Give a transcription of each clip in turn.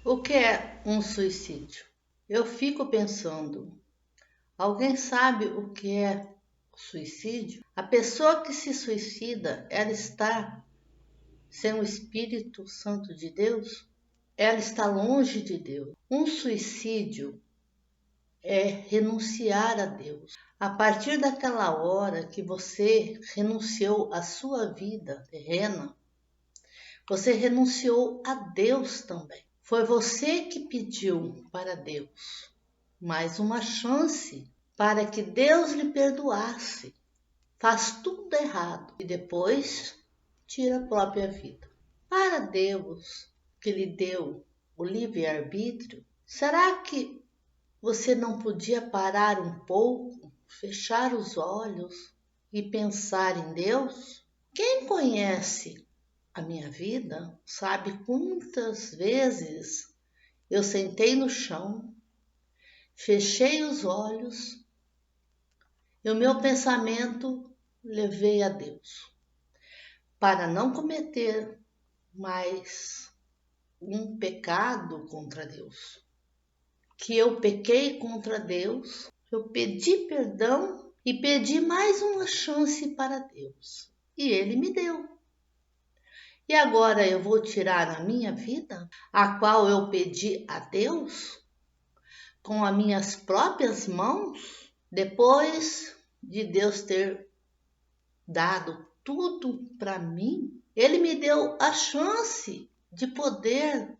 O que é um suicídio? Eu fico pensando, alguém sabe o que é suicídio? A pessoa que se suicida, ela está sem o Espírito Santo de Deus? Ela está longe de Deus. Um suicídio é renunciar a Deus. A partir daquela hora que você renunciou à sua vida terrena, você renunciou a Deus também. Foi você que pediu para Deus mais uma chance para que Deus lhe perdoasse. Faz tudo errado e depois tira a própria vida. Para Deus que lhe deu o livre-arbítrio, será que você não podia parar um pouco, fechar os olhos e pensar em Deus? Quem conhece a minha vida sabe quantas vezes eu sentei no chão, fechei os olhos e o meu pensamento levei a Deus, para não cometer mais um pecado contra Deus. Que eu pequei contra Deus, eu pedi perdão e pedi mais uma chance para Deus. E Ele me deu. E agora eu vou tirar a minha vida, a qual eu pedi a Deus, com as minhas próprias mãos, depois de Deus ter dado tudo para mim, Ele me deu a chance de poder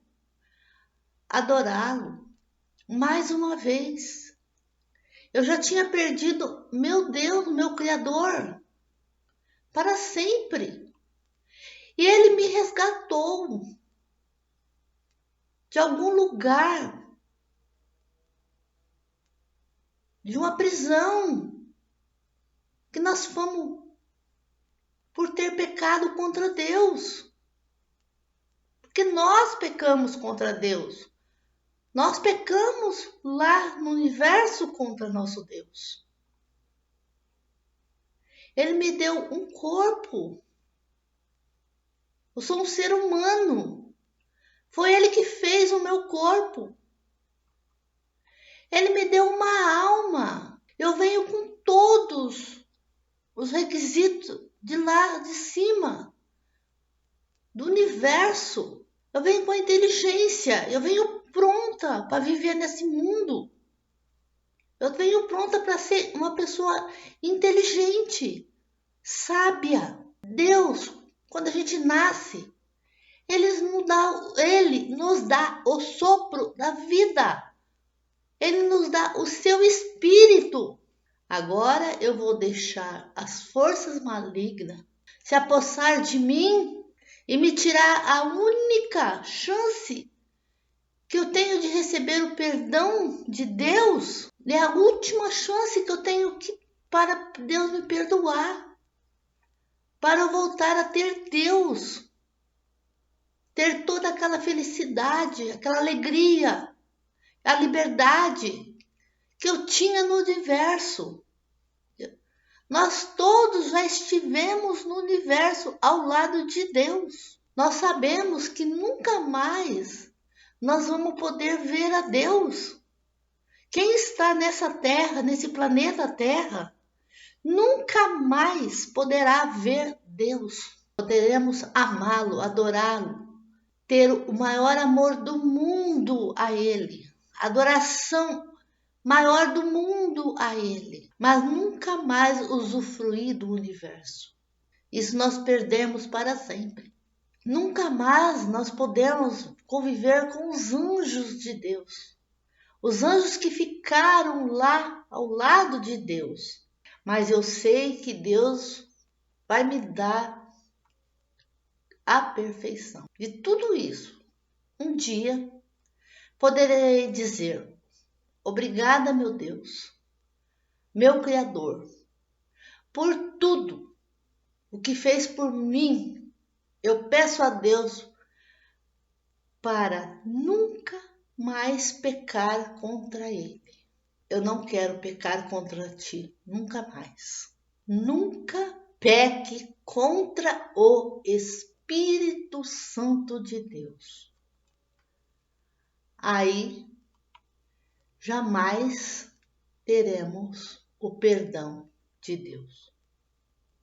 adorá-lo mais uma vez. Eu já tinha perdido meu Deus, meu Criador, para sempre. E Ele me resgatou de algum lugar, de uma prisão, que nós fomos por ter pecado contra Deus. Porque nós pecamos contra Deus. Nós pecamos lá no universo contra nosso Deus. Ele me deu um corpo. Eu sou um ser humano. Foi Ele que fez o meu corpo. Ele me deu uma alma. Eu venho com todos os requisitos de lá de cima, do universo. Eu venho com a inteligência. Eu venho pronta para viver nesse mundo. Eu venho pronta para ser uma pessoa inteligente, sábia. Deus, quando a gente nasce, Ele nos dá o sopro da vida. Ele nos dá o seu espírito. Agora eu vou deixar as forças malignas se apossar de mim e me tirar a única chance que eu tenho de receber o perdão de Deus. É a última chance que eu tenho para Deus me perdoar, para eu voltar a ter Deus, ter toda aquela felicidade, aquela alegria, a liberdade que eu tinha no universo. Nós todos já estivemos no universo ao lado de Deus. Nós sabemos que nunca mais nós vamos poder ver a Deus. Quem está nessa terra, nesse planeta Terra, nunca mais poderá ver Deus. Poderemos amá-lo, adorá-lo, ter o maior amor do mundo a Ele, adoração maior do mundo a Ele, mas nunca mais usufruir do universo. Isso nós perdemos para sempre. Nunca mais nós podemos conviver com os anjos de Deus, os anjos que ficaram lá ao lado de Deus. Mas eu sei que Deus vai me dar a perfeição de tudo isso. Um dia poderei dizer: obrigada, meu Deus, meu Criador, por tudo o que fez por mim. Eu peço a Deus para nunca mais pecar contra Ele. Eu não quero pecar contra Ti, nunca mais. Nunca peque contra o Espírito Santo de Deus. aí jamais teremos o perdão de Deus.